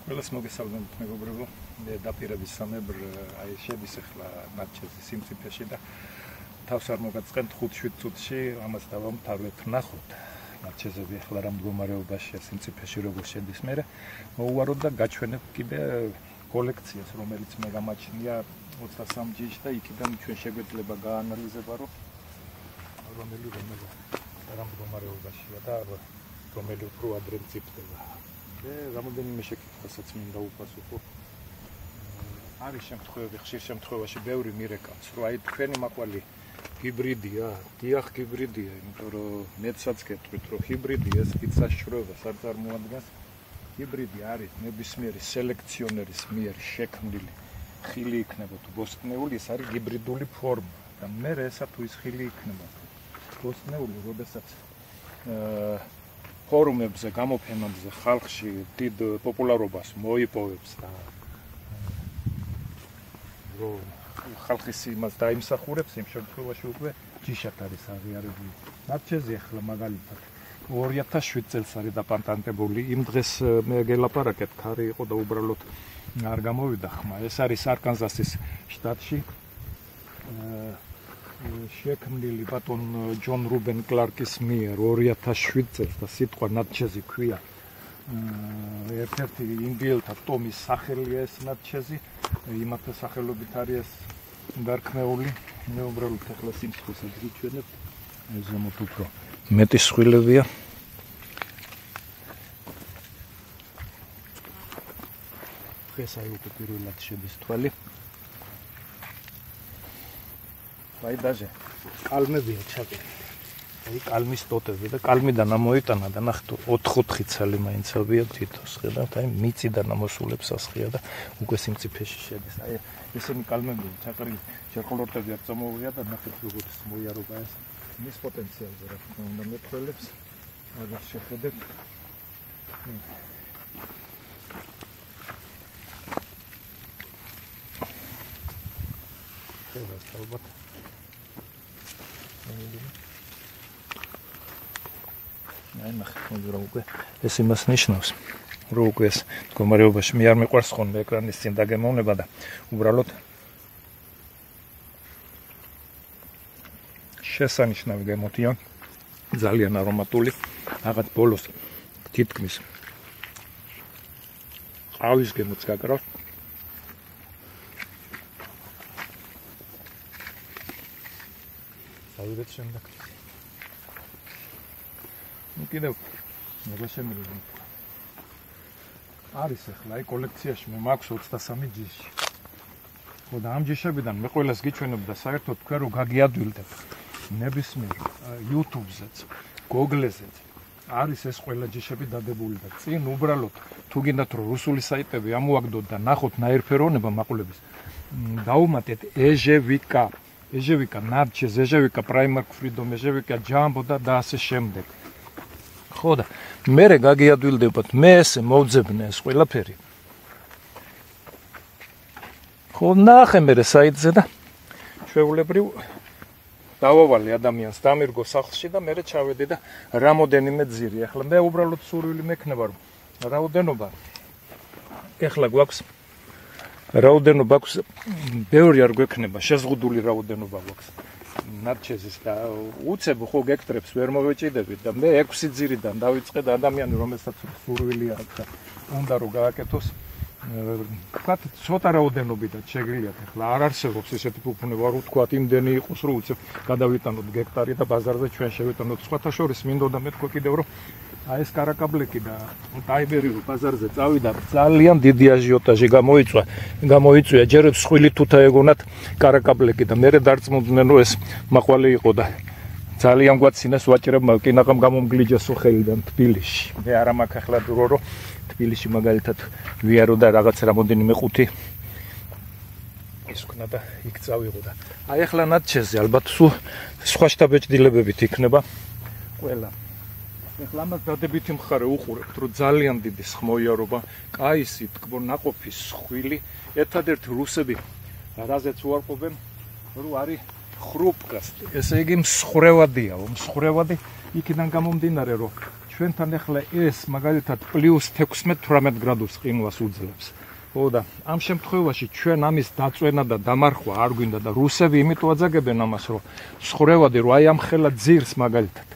Ყველას მოგესალმებით მეგობრებო, დაპირების სამებრ აი შედის ახლა ნარჩეზის სიმწიფეში და თავს არ მოგაწყენთ 5-7 წუთში ამას დავამთავრეთ ნახოთ. ნარჩეზები ახლა რა მდგომარეობაშია სიმწიფეში როგორ შედის მე მოუვაროთ და გაჩვენებ კიდე კოლექციას რომელიც მე გამაჩნია 23 ჯიშ და იქიდან ჩვენ შეგვეძლება გაანალიზება რომელი რა მდგომარეობაშია და რომელი უფრო ადრე მწიფდება. Რამოდენიმე შეკითხვასაც მინდა უპასუხო. არის შემთხვევები, ხშირ შემთხვევაში ბევრი მირეკავს, რომ აი თქვენი მაყვალი ჰიბრიდია, დიახ ჰიბრიდია, იმიტომ რომ მეცაც გეტყვით, რომ ჰიბრიდია ეს საშუალებას არ წარმოადგენს. ჰიბრიდი არის ნებისმიერი სელექციონერის მიერ შექმნილი ხილი იქნება თუ ბოსტნეული, ეს არის ჰიბრიდული ფორმა და მე ესა თუ ის ხილი იქნება ბოსტნეული, როდესაც ფორუმებზე, გამოფენებზე ხალხში დიდ პოპულარობას მოიპოვებს და რომ ხალხის იმას დაიმსახურებს, იმ შემთხვევაში უკვე ჯიშად არის აღიარებული. ნარჩეზი ახლა მაგალითად 2007 წელს არის დაპატენტებული. იმ დღეს მე გელაპარაკეთ, ქარი იყო და უბრალოდ არ გამოვიდა ხმა. ეს არის არკანზასის შტატში. შექმნილი ბატონ ჯონ რუბენ კლარკის მიერ 2007 წელს და სიტყვა ნარჩეზი ქვია. ერთ-ერთი ინდიელთა ტომის სახელია ეს ნარჩეზი, იმათა სახელობით არის ეს გარქმეული. მე უბრალოდ ახლა სიმსხვესაც გიჩვენებ. ეს ზემოთ უფრო მეტი სხვილებია. დღეს აი უკვე პირველად შედის თვალი. აი დაჟე კალმებია ჩაკეტილი. აი კალმის ტოტები და კალმიდან ამოიტანა და ნახეთ 4-4 ცალი მაინცებია თითოს. ხედავთ, აი მიწიდან ამოსულებს ასხია და უკვე სიმწიფეში შედის. აი ესენი კალმებია ჩაკეტილი. ჩერკოლორტები არ წამოვია და ნახეთ როგორ მოიარობა ეს. მის პოტენციალზე რა თქმა უნდა მეტყველებს. აგერ შეხედეთ. ხედავთ ალბათ. აი ნახეთ რა უკვე ეს იმას ნიშნავს რომ უკვე ეს მდგომარეობაში მე არ მიყვარს ხოლმე ეკრანის წინ დაგემოვნება და უბრალოდ შესანიშნავი გემოთია ძალიან არომატული რაღაც ბოლოს თითქმის ყავის გემოც გაკრავს ავიდეთ შემდეგ კიდევ მე შემიძლია არის ახლა აი კოლექციაში მე მაქვს 23 ჯიში. ხო და ამ ჯიშებიდან მე ყველას გიჩვენებ და საერთოდ თქვენ რო გაგიადვილდეთ ნებისმიერ YouTube-ზეც, Google-ზეც არის ეს ყველა ჯიშები დადებული და წინ უბრალოდ თუ გინდათ რომ რუსული საიტები ამოაგდოთ და ნახოთ ნაირფეროვნება მაყვლების დაუმატეთ ეჟევიკა ნარჩეზ, ეჟევიკა პრაიმარკ ფრიდომ, ეჟევიკა ჯამბო და ასე შემდეგ. ხო და მერე გაგიადვილდებათ მე ესე მოვძებნე ეს ყველაფერი. ხო ნახე მერე საიტზე და ჩვეულებრივ დავავალე ადამიანს დამირგო სახლში და მერე ჩავედი და რამოდენიმე ძირი. ახლა მე უბრალოდ სურვილი მექნება რომ რაოდენობა ახლა გვაქვს რაოდენობა აქვს ბევრი არ გვექნება შეზღუდული რაოდენობა გვაქვს ნარჩეზის და უცებ ხო გექტრებს ვერ მოვეჭიდებით და მე 6 ძირიდან დავიწყე და ადამიანი რომელსაც სურვილი აქვს და უნდა რომ გააკეთოს ვთქვათ ცოტა რაოდენობიდან შეგიძლიათ ახლა არ არსებობს ესეთი ფუფუნება რომ ვთქვათ იმდენი იყოს რომ უცებ გადავიტანოთ გექტარი და ბაზარზე ჩვენ შევიტანოთ სხვათა შორის მინდოდა მეთქვა კიდევ რომ აი ეს კარაკაბლეკი და ტაიბერი რო ბაზარზე წავიდა ძალიან დიდი აჟიოტაჟი გამოიწვია ჯერ მსხვილი თუთა ეგონათ კარაკაბლეკი და მერე დარწმუნდნენ რომ ეს მაყვალი იყო და ძალიან გვაცინეს ვაჭრებმა კინაღამ გამომგლიჯასო ხელიდან თბილისში მე არა მაქვს ახლა დრო რომ თბილისში მაგალითად ვიარო და რაღაც რამოდენიმე ყუთი ის ქნა და იქ წავიღო და აი ახლა ნარჩეზი ალბათ სულ სხვა შტაბეჭდილებებით იქნება ყველა ახლა ამას დადებითი მხარე უყურებთ, რომ ძალიან დიდი სხმოიარობა, კაისი, ტკბო, ნაყოფის სხვილი, ერთადერთი რუსები რაზეც უარყოფენ, რომ არის ხრუპკასტი. ესე იგი მსხრევადია, მსხრევადი იქიდან გამომდინარე, რომ ჩვენთან ახლა ეს მაგალითად +16-18 გრადუს ყინვას უძლებს. ხო და ამ შემთხვევაში ჩვენ ამის დაწვენა და დამარხვა არ გვინდა და რუსები იმიტომ აძაგებენ ამას, რომ ცხოვრევადი რომ აი ამ ხელა ძირს მაგალითად.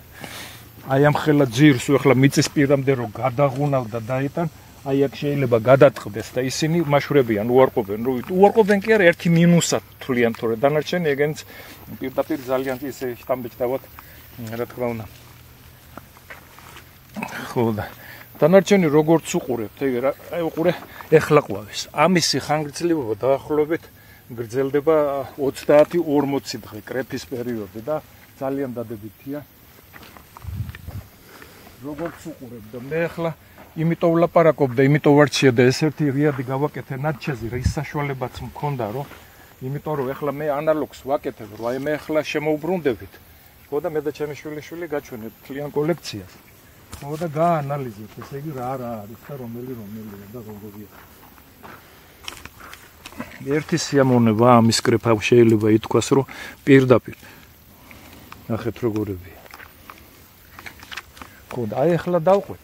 აი ამ ხელა ძირს ახლა მიწის პირამდე რომ გადაღუნავ და დაიტან, აი აქ შეიძლება გადაწყდეს და ისინი მაშვრებიან, უარყოფენ, რომ უარყოფენ კი არა, ერთი მინუსად თვლიან, თორე დანარჩენი ეგენც პირდაპირ ძალიან ისე შტამბეჭდავად, რა თქმა უნდა. ხო და დანარჩენი როგორც უყურებთ, აი უყურე ეხლა ყვავის. ამისი ხანგრძლივობა დაახლოებით გრძელდება 30-40 დღე, კრეფის პერიოდი და ძალიან დადებითია. როგორც უყურებთ და მე ახლა იმიტომ ვლაპარაკობ და იმიტომ ვარჩია და ეს ერთი რიადი გავაკეთე ნარჩეზი, რის საშუალებაც მქონდა, რომ იმიტომ რომ ახლა მე ანალოგს ვაკეთებ, რომ აი მე ახლა შემოუბრუნდებით. ხო და მე და ჩემი შვილიშვილი გაჩვენებთ ძალიან კოლექციას. ხო და გაანალიზებთ, ესე იგი რა არის და რომელია და როგორია. ერთი სიამოვნება ამის კრეფა შეიძლება ითქვას, რომ პირდაპირ ნახეთ როგორებია. ხო და აი ახლა დავყვეთ.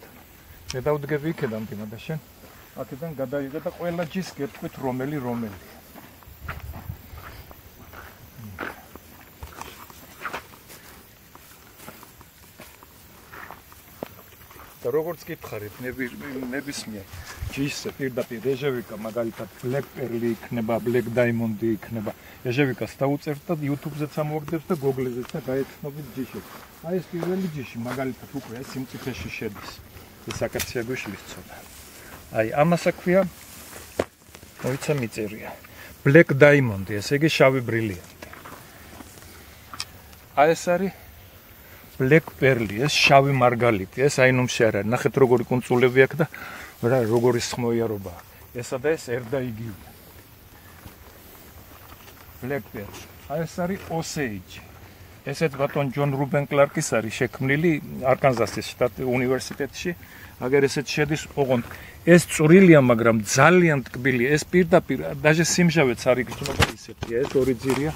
მე დავდგები იქედან და შენ აქედან გადაიღე და ყველა ჯის გეტყვით რომელია. და როგორც გითხარით, ნებისმიერ ჯისზე პირდაპირ ეჟევიკა მაგალითად Black Pearl იქნება, Black Diamond იქნება. ეჟევიკას დაუწერთ და YouTube-ზეც ამოვაგდებს და Google-ზეც და გაეცნობით ჯიში. აი ეს პირველი ჯიში მაგალითად უკვე ეს სიმწიფეში შედის. ეს აკაცია გვიშლის ცოტა. აი ამას აქვია მოიცა მიწერია. Black Diamond, ესე იგი შავი ბრილიანტი. აი ეს არის Black Pearl, ეს შავი მარგალიტი, ეს აინუმში არ არის. ნახეთ როგორი კუნწულები აქვს და როგორი სხმოიარობა. ესა და ეს ერდა იგივე. Black Pearl. აი ეს არის Osage. ესეც ბატონ ჯონ რუბენ კლარკის არის შექმნილი არკანზასის შტატის უნივერსიტეტში. აგერ ესეც შედის ოღონდ. ეს წვრილია, მაგრამ ძალიან ტკბილია. ეს პირდაპირ დაჟე სიმჟავეც არ იგრძნობა ისეთია. ეს ორი ძირია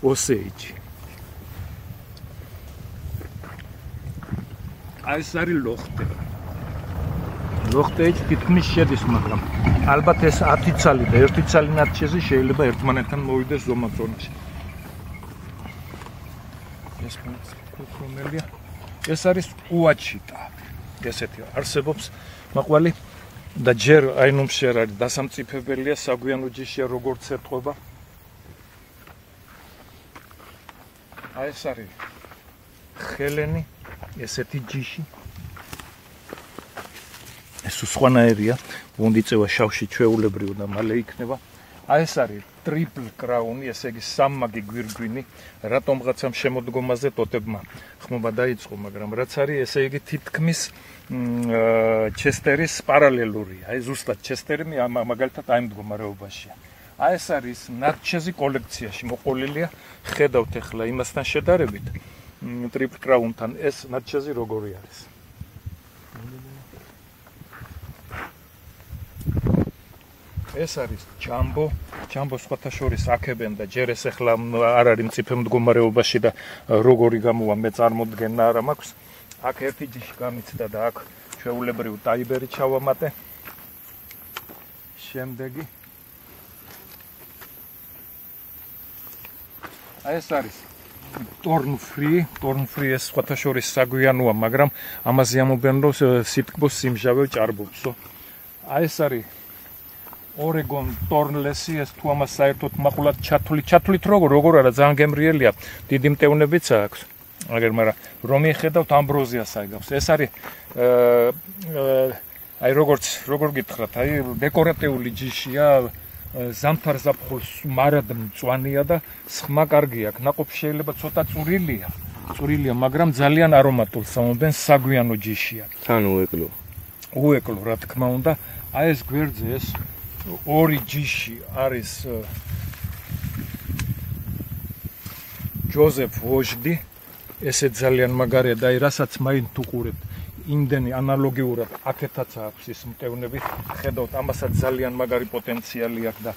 Osage. აი ეს არის ლოხტე. ლოხტეჯი თითქმის შედის, მაგრამ ალბათ ეს 10 ცალი და 1 ცალი ნარჩეზი შეიძლება ერთმანეთთან მოვიდეს ზომა-ზონაში. ეს მომელია. ეს არის უაჩიტა. ესეთი არსებობს მაყვალი და ჯერ აინუმში არ არის დასამწიფებელია, საგვიანო ჯიშია როგორც ეტყობა. აი ეს არის ხელენი, ესეთი ჯიში. ეს სხვანაირია, ვონდი წევა შავში ჩვეულებრივ და მალე იქნება. აი ეს არის ტრიპლ კრაუნი, ესე იგი სამმაგი გვირგვინი, რატომღაცამ შემოდგომაზე ტოტებმა ხმობა დაიწყო, მაგრამ რაც არის, ესე იგი თითქმის ჩესტერის პარალელურია. აი ზუსტად ჩესტერი მაგალითად აი მდგომარეობაშია. აი ეს არის ნარჩეზი კოლექციაში მოყოლილია, ხედავთ ახლა იმასთან შედარებით, ტრიპლ კრაუნთან ეს ნარჩეზი როგორი არის. ეს არის ჯამბო, ჯამბო სხვათა შორის აქებენ და ჯერ ეს ახლა არ არის მწიფე მდგომარეობაში და როგორი გამოვა მე წარმოდგენა არ მაქვს. აქ ერთი ჯიში გამიცდა და აქ ჩვეულებრივ ტაიბერი ჩავამატე. შემდეგი აი ეს არის Torn-free ეს სხვათა შორის საგვიანოა, მაგრამ ამაზე ამობენ რომ სიტკბოს სიმჟავე ჭარბობსო. აი ეს არის Oregon Tornless-ი, ეს თუ ამას საერთოდ მაყულად ჩათვლით როგორ არა, ძალიან გემრიელია, დიდი მტევნებიც აქვს. მაგრამ რომ მიხედავთ ამბროზიას აიგავს. ეს არის აი როგორ გითხრათ, აი დეკორატიული ჯიშია, ზამთარ ზაფხულს მარად მწვანეა და სხმა კარგი აქვს. ნაყოფი შეიძლება ცოტა წვრილია, მაგრამ ძალიან არომატულს ამობენ, საგვიანო ჯიშია. თან უეკლო, რა თქმა უნდა. აი ეს გვერდზე ეს ორი ჯიში არის ჯოზეფ ვოჟდი, ესე ძალიან მაგარია და აი რასაც მაინც უყურებთ, იმდენი ანალოგიურად აქეთაც აქვს ის მტევნები, ხედავთ, ამასაც ძალიან მაგარი პოტენციალი აქვს და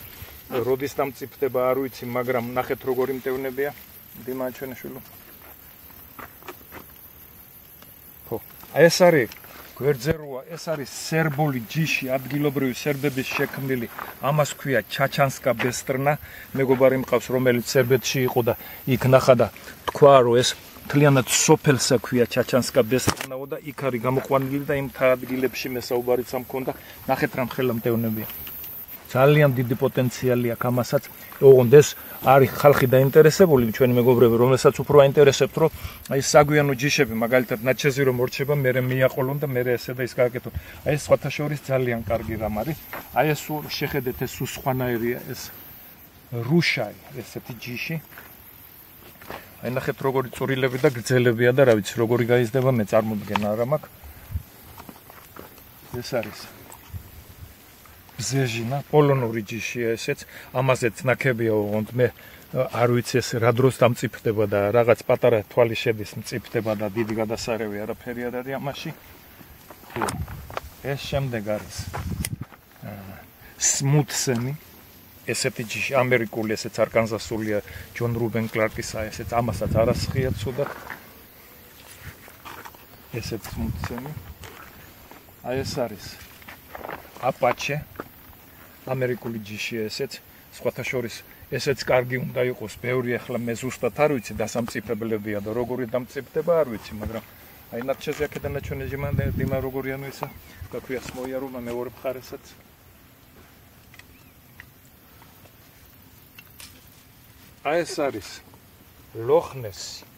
როდის დამწიფდება არ ვიცი, მაგრამ ნახეთ როგორი მტევნებია. დიმაჩვენეშვილო. ხო. ეს არის გვერდზე როა, ეს არის სერბული ჯიში, ადგილობრივი სერბების შექმნილი, ამას ქვია ჩაჩანსკა ბესტრნა, მეგობარი მყავს, რომელიც სერბეთში იყო და იქ ნახა და თქვა, რომ ეს მთლიანად სოფელსა ქვია ჩაჩანსკა ბესტრნაო და იქ არის გამოყვანილი და იმ ადგილებში მესაუბარიც ამ ქონდა, ნახეთ რამ ხელმტევნებია. ძალიან დიდი პოტენციალი აქვს ამასაც. ოღონდ ეს არის ხალხი დაინტერესებული, ჩვენი მეგობრები, რომელსაც უფრო აინტერესებთ, რომ აი საგვიანო ჯიშები, მაგალითად ნაჩეზი რომ მორჩება, მე მიაყოლონ და მე ესე და ის გააკეთონ. აი ეს სხვათა შორის ძალიან კარგი რამ არის. აი ეს შეხედეთ, ეს სხვანაირია, ეს რუშაი, ესეთი ჯიში. აი ნახეთ როგორი წვრილები და გრძელებია და რა ვიცი, როგორი გაიზრდება, მე წარმოდგენა არ მაქვს. ეს არის ზეჟინა, პოლონური ჯიშია ესეც, ამაზეც ნაკებია, ოღონდ მე არ ვიცი ეს რა დროს დამწიფდება და რაღაც პატარა თვალი შედის, მწიფდება და დიდი გადასარევი არაფერი არ არის ამაში. ხო, ეს შემდეგ არის სმუთსენი, ესეთი ჯიში, ამერიკული, ესეც არკანზასულია, ჯონ რუბენ კლარკისა, ესეც ამასაც არასხია ცუდად. ესეც სმუთსენი. აი ეს არის აპაჩე, ამერიკული ჯიშია ესეც, სხვათა შორის ესეც კარგი უნდა იყოს, ბევრი ახლა მე ზუსტად არ ვიცი, დასამწიფებლებია და როგორი დამწიფდება არ ვიცი, მაგრამ აი ნაჩეზე აქედან ჩვენი ჟიმა როგორიანო ისა, გაქვია სმოიარუმა მეორე მხარესაც. აი ეს არის ლოხნესი,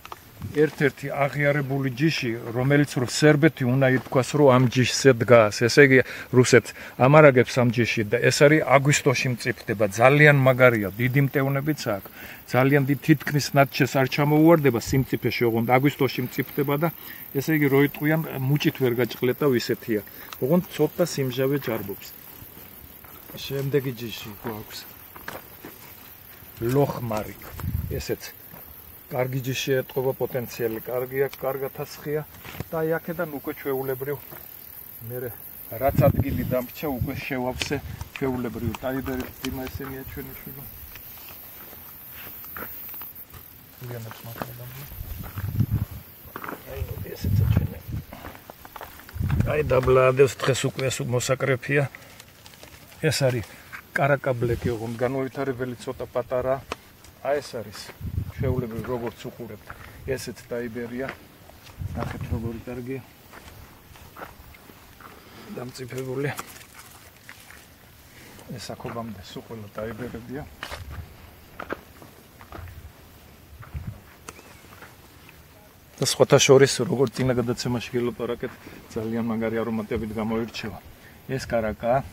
ერთ-ერთი აღიარებული ჯიში, რომელიც რომ სერბეთი უნდა ითქვას, რომ ამ ჯიშზე დგას. ესე იგი, რუსეთს ამარაგებს ამ ჯიში და ეს არის აგვისტოში მწიფდება. ძალიან მაგარია, დიდი მტევნებიც აქვს. ძალიან დიდი თითქმის ნაჩეს არ ჩამოუვარდება სიმწიფეში, ოღონდ აგვისტოში მწიფდება და ესე იგი, რო იტყვიან, მუჭით ვერ გაჭყლეტავ ისეთია. ოღონდ ცოტა სიმჟავე ჭარბობს. შემდეგი ჯიში გვაქვს. ლოხმარი. ესეც კარგი ჯიში ეტყობა, პოტენციალი კარგია, კარგად ასხია და აი აქედან უკვე ჩვეულებრივ მე რაც ადგილი დამრჩა, უკვე შევავსე ჩვეულებრივ ტაიბერის ძიმა ესენია ჩვენი შვილო. ვიანაც მაგალითად. აი ესეც ჩვენი. აი დაბლადებს დღეს უკვე ეს მოსაკრეფია. ეს არის კარაკაბლეკი, ოღონდ განუვითარებელი ცოტა პატარა. აი ეს არის ჩვეულებრივ როგორც უყურებთ, ესეც ტაიბერია. ნახეთ როგორი კარგია. დამწიფებული. ეს აქობამდე სულ ტაიბერებია. და სხვათა შორის, როგორც წინა გადაცემაში გელაპარაკეთ, ძალიან მაგარი არომატებით გამოირჩევა. ეს კარაკა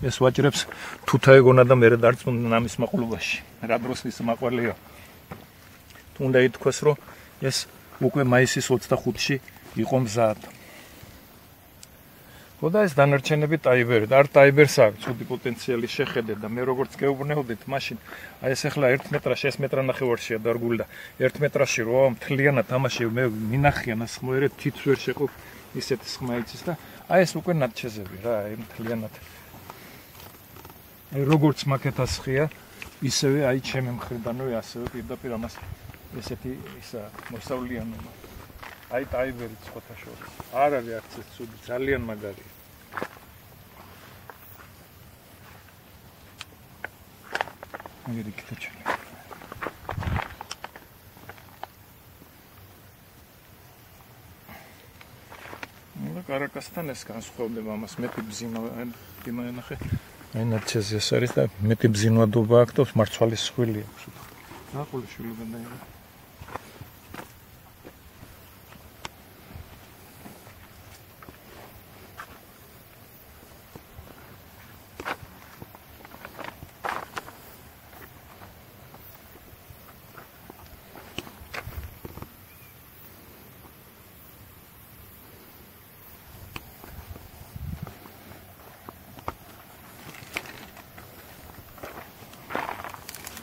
ეს ვაჭრებს თუთა ეგონა და მე დარწმუნდნენ ამის მაყურებაში. რა დროს ის მაყვალია. თუნდა ითქვას, რომ ეს უკვე მაისის 25-ში იყო მზად. ხო და ეს დანარჩენები ტაიბერი და არ ტაიბერს აქვს ცუდი პოტენციალი შეხედეთ და მე როგორც გეუბნეოდით, მაშინ აი ეს ახლა 1 მეტრაში, ეს მეტრანახევარშია დარგული და 1 მეტრაში რო მთლიანად ამაში მე მინახიან ასხმოერე თითს ვერ შეყო ისეთი ხმა იცის და აი ეს უკვე ნაჩეზები რა, აი მთლიანად აი როგორც მაკეთ ასხია, ისევე აი ჩემი მხრიდანვე ასევე პირდაპირ ამას ესეთი ისა მოსავლიანობა. აი ტაიბერი სხვათა შორის. არ არის არც ეს ცუდი, ძალიან მაგარია. მაგარი კეთილი. ნუ კარაკასთან ეს განსხვავდება ამას მეტი ბზინვა იმანახე. აი ნაჩეზი ეს არის და მეტი ბზინვადობა აქვს და მარცვალის სხვილი აქვს. აყოლი შვილებიდან დაიღო.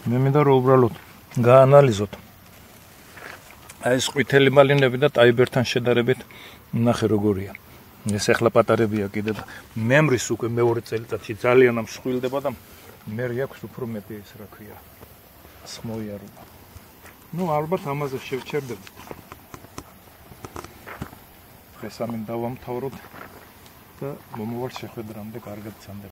მე მინდა რომ უბრალოდ გაანალიზოთ აი ეს ყვითელი მალინები და ტაიბერთან შედარებით ნახე როგორია. ეს ახლა პატარებია კიდე და მემრის უკვე მეორე წელიწადში ძალიან ამსხვილდება და მე აქვს უფრო მეტი ეს რა ქვია სმოიარობა. ნუ ალბათ ამაზე შევჩერდები. დღეს ამინდა დავამთავროთ და მომავალ შეხვედრამდე კარგად წამდება.